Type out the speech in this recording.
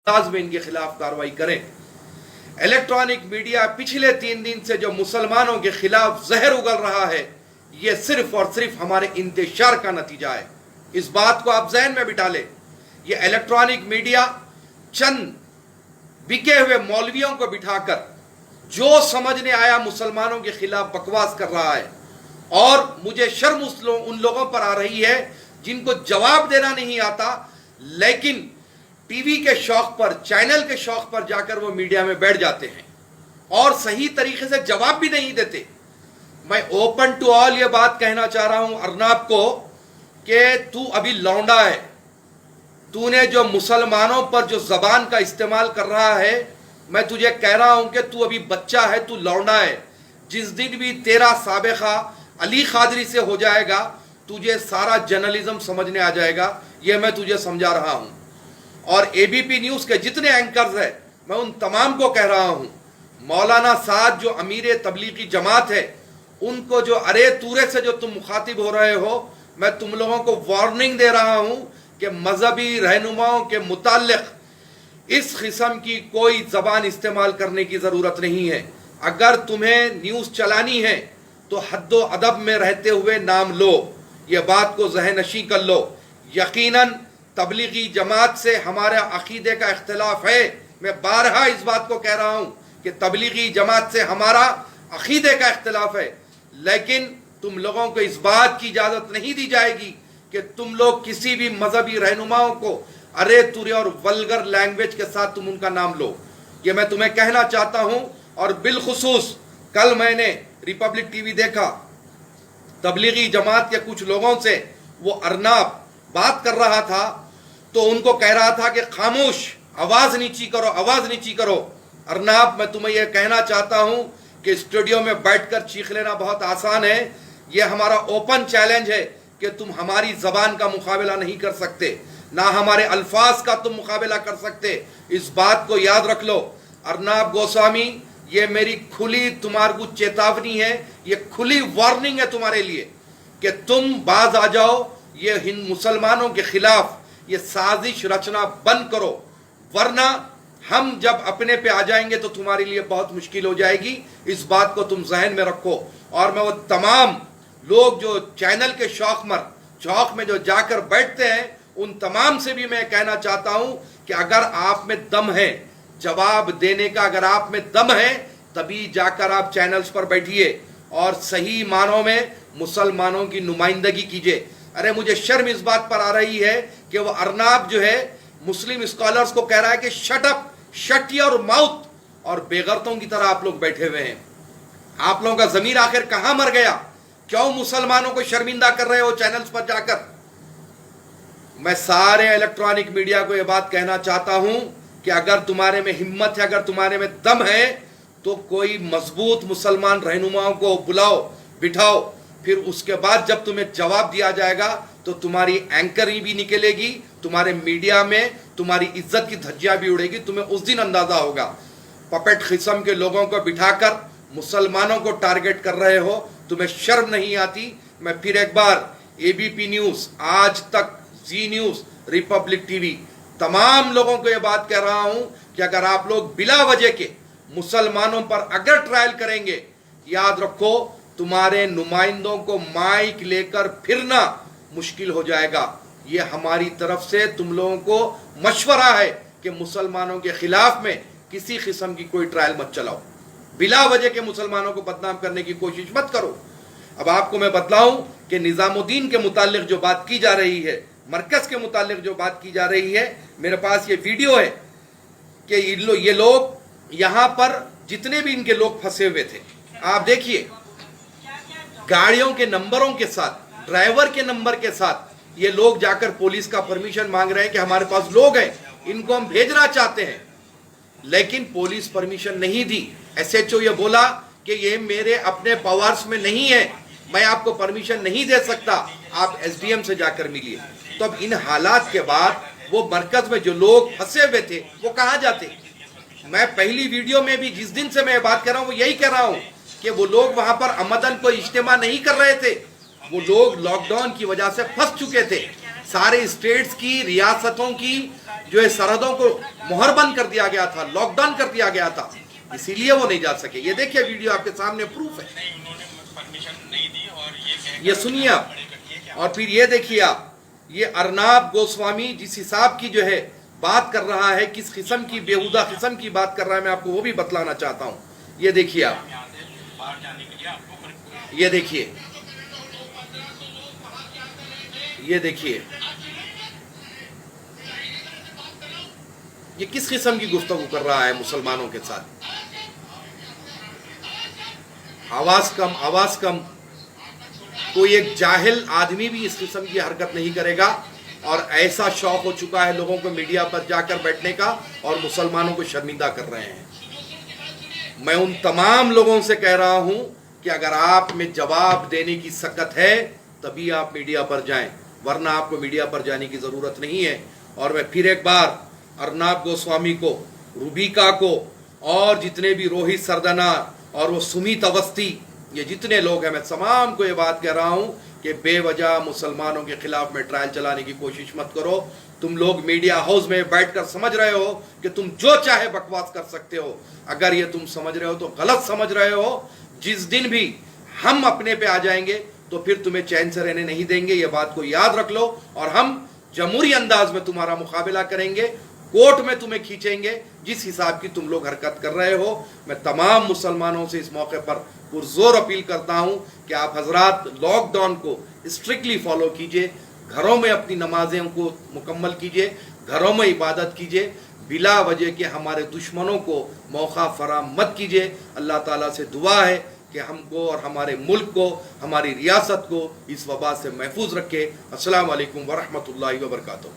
अंदाज में इनके खिलाफ कार्रवाई करें। इलेक्ट्रॉनिक मीडिया पिछले 3 दिन से जो मुसलमानों के खिलाफ जहर उगल रहा है, ये सिर्फ और सिर्फ हमारे इंतशार का नतीजा है। इस बात को आप ज़हन में बिठा लें। ये इलेक्ट्रॉनिक मीडिया चंद बिके हुए मौलवियों को बिठाकर जो समझने आया मुसलमानों के खिलाफ बकवास कर रहा है, और मुझे शर्म उन लोगों पर आ रही है जिनको जवाब देना नहीं आता, लेकिन टीवी के शौक पर, चैनल के शौक पर जाकर वो मीडिया में बैठ जाते हैं और सही तरीके से जवाब भी नहीं देते। मैं ओपन टू ऑल ये बात कहना चाह रहा हूं अर्नाब को कि तू अभी लौंडा है। तूने जो मुसलमानों पर जो जबान का इस्तेमाल कर रहा है, मैं तुझे कह रहा हूं कि तू अभी बच्चा है, तू लौंडा है। जिस दिन भी तेरा साबिका अली कादरी से हो जाएगा, तुझे सारा जर्नलिज्म समझने आ जाएगा। ये मैं तुझे समझा रहा हूं। और एबीपी न्यूज़ के जितने एंकर्स हैं, मैं उन तमाम को कह रहा हूं, मौलाना साद जो अमीर तबलीगी जमात है, उनको जो अरे तूरे से जो तुम मुखातिब हो रहे हो, मैं तुम लोगों को वार्निंग दे रहा हूं कि मजहबी रहनुमाओं के मुताल्लिक इस किस्म की कोई जबान इस्तेमाल करने की ज़रूरत नहीं है। अगर तुम्हें न्यूज़ चलानी है तो हद्दो अदब में रहते हुए नाम लो, ये बात को ज़हनशी कर लो। यकीनन तबलीगी जमात से हमारे अकीदे का इख्तिलाफ है। मैं बारहा इस बात को कह रहा हूँ कि तबलीगी जमात से हमारा अकीदे का इख्तिलाफ है, लेकिन तुम लोगों को इस बात की इजाज़त नहीं दी जाएगी कि तुम लोग किसी भी मजहबी रहनुमाओं को अरे तुरे और वल्गर लैंग्वेज के साथ तुम उनका नाम लो। ये मैं तुम्हें कहना चाहता हूँ। और बिलखुसूस कल मैंने रिपब्लिक टीवी देखा, तबलीगी जमात के कुछ लोगों से वो अर्नाब बात कर रहा था, तो उनको कह रहा था कि खामोश, आवाज़ नीची करो, आवाज़ नीची करो। अर्नाब, मैं तुम्हें यह कहना चाहता हूँ कि स्टूडियो में बैठकर चीख लेना बहुत आसान है। यह हमारा ओपन चैलेंज है कि तुम हमारी ज़बान का मुकाबला नहीं कर सकते, ना हमारे अल्फाज का तुम मुकाबला कर सकते। इस बात को याद रख लो। अर्नाब गोस्वामी, ये मेरी खुली तुम्हारे को चेतावनी है, ये खुली वार्निंग है तुम्हारे लिए कि तुम बाज आ जाओ। ये हिंद मुसलमानों के खिलाफ ये साजिश रचना बंद करो, वरना हम जब अपने पे आ जाएंगे तो तुम्हारे लिए बहुत मुश्किल हो जाएगी। इस बात को तुम जहन में रखो। और मैं वो तमाम लोग जो चैनल के चौक में जो जाकर बैठते हैं, उन तमाम से भी मैं कहना चाहता हूं कि अगर आप में दम है जवाब देने का, अगर आप में दम है, तभी जाकर आप चैनल्स पर बैठिए और सही मानों में मुसलमानों की नुमाइंदगी कीजिए। अरे मुझे शर्म इस बात पर आ रही है कि वो अर्नाब जो है मुस्लिम स्कॉलर्स को कह रहा है कि shut up, shut your mouth, और बेगरतों की तरह आप लोग बैठे हुए हैं। आप लोगों का ज़मीर आखिर कहां मर गया? क्यों मुसलमानों को शर्मिंदा कर रहे हो चैनल्स पर जाकर? मैं सारे इलेक्ट्रॉनिक मीडिया को यह बात कहना चाहता हूं कि अगर तुम्हारे में हिम्मत है, अगर तुम्हारे में दम है, तो कोई मजबूत मुसलमान रहनुमाओं को बुलाओ, बिठाओ। फिर उसके बाद जब तुम्हें जवाब दिया जाएगा तो तुम्हारी एंकरिंग भी निकलेगी, तुम्हारे मीडिया में तुम्हारी इज्जत की धज्जियां भी उड़ेगी। तुम्हें उस दिन अंदाजा होगा। पपेट किस्म के लोगों को बिठाकर मुसलमानों को टारगेट कर रहे हो, तुम्हें शर्म नहीं आती? मैं फिर एक बार एबीपी न्यूज़, आज तक, जी न्यूज़, रिपब्लिक टीवी, तमाम लोगों को यह बात कह रहा हूं कि अगर आप लोग बिला वजह के मुसलमानों पर अगर ट्रायल करेंगे, याद रखो तुम्हारे नुमाइंदों को माइक लेकर फिरना मुश्किल हो जाएगा। ये हमारी तरफ से तुम लोगों को मशवरा है कि मुसलमानों के खिलाफ में किसी किस्म की कोई ट्रायल मत चलाओ। बिला वजह के मुसलमानों को बदनाम करने की कोशिश मत करो। अब आपको मैं बतलाऊं कि निज़ामुद्दीन के मुतालिक जो बात की जा रही है, मरकज़ के मुतालिक जो बात की जा रही है, मेरे पास ये वीडियो है कि ये लोग यहाँ पर जितने भी इनके लोग फंसे हुए थे, आप देखिए, गाड़ियों के नंबरों के साथ, ड्राइवर के नंबर के साथ ये लोग जाकर पुलिस का परमिशन मांग रहे हैं कि हमारे पास लोग हैं, इनको हम भेजना चाहते हैं, लेकिन पुलिस परमिशन नहीं दी। एसएचओ ये बोला कि ये मेरे अपने पावर्स में नहीं है, मैं आपको परमिशन नहीं दे सकता, आप एसडीएम से जाकर मिलिए। तो अब इन हालात के बाद वो मरकज में जो लोग फंसे हुए थे वो कहाँ जाते? मैं पहली वीडियो में भी जिस दिन से मैं बात कर रहा हूँ वो यही कह रहा हूँ कि वो लोग वहां पर अमदन कोई इज्तिमा नहीं कर रहे थे, वो लोग लॉकडाउन की वजह से फंस चुके थे। सारे स्टेट्स की, रियासतों की जो है सरहदों को मुहरबंद कर दिया गया था, लॉकडाउन कर दिया गया था, इसीलिए वो नहीं जा सके। ये देखिए वीडियो आपके सामने प्रूफ है, ये सुनिए आप। और फिर ये देखिए आप, ये अर्नाब गोस्वामी जिस हिसाब की जो है बात कर रहा है, किस किस्म की बेहुदा किस्म की बात कर रहा है, मैं आपको वो भी बतलाना चाहता हूं। ये देखिए आप, ये देखिए, ये देखिए, ये किस किस्म की गुफ्तगू कर रहा है मुसलमानों के साथ। आवाज कम, आवाज कम। कोई एक जाहिल आदमी भी इस किस्म की हरकत नहीं करेगा। और ऐसा शौक हो चुका है लोगों को मीडिया पर जाकर बैठने का, और मुसलमानों को शर्मिंदा कर रहे हैं। मैं उन तमाम लोगों से कह रहा हूं कि अगर आप में जवाब देने की सकत है तभी आप मीडिया पर जाएं, वरना आपको मीडिया पर जाने की जरूरत नहीं है। और मैं फिर एक बार अर्नाब गोस्वामी को, रूबिका को, और जितने भी रोहित सरदनार और वो सुमित अवस्थी, ये जितने लोग हैं, मैं तमाम को ये बात कह रहा हूं कि बेवजह मुसलमानों के खिलाफ में ट्रायल चलाने की कोशिश मत करो। तुम लोग मीडिया हाउस में बैठकर समझ रहे हो कि तुम जो चाहे बकवास कर सकते हो। अगर ये तुम समझ रहे हो तो गलत समझ रहे हो। जिस दिन भी हम अपने पे आ जाएंगे तो फिर तुम्हें चैन से रहने नहीं देंगे, ये बात को याद रख लो। और हम जमहूरी अंदाज में तुम्हारा मुकाबला करेंगे, कोर्ट में तुम्हें खींचेंगे जिस हिसाब की तुम लोग हरकत कर रहे हो। मैं तमाम मुसलमानों से इस मौके पर पुरजोर अपील करता हूं कि आप हजरात लॉकडाउन को स्ट्रिक्टली फॉलो कीजिए, घरों में अपनी नमाजें को मुकम्मल कीजिए, घरों में इबादत कीजिए, बिला वजह के हमारे दुश्मनों को मौका फराम मत कीजिए। अल्लाह ताला से दुआ है कि हमको और हमारे मुल्क को, हमारी रियासत को इस वबा से महफूज रखे। अस्सलाम वालेकुम वरहमतुल्लाहि वबरकातुहू।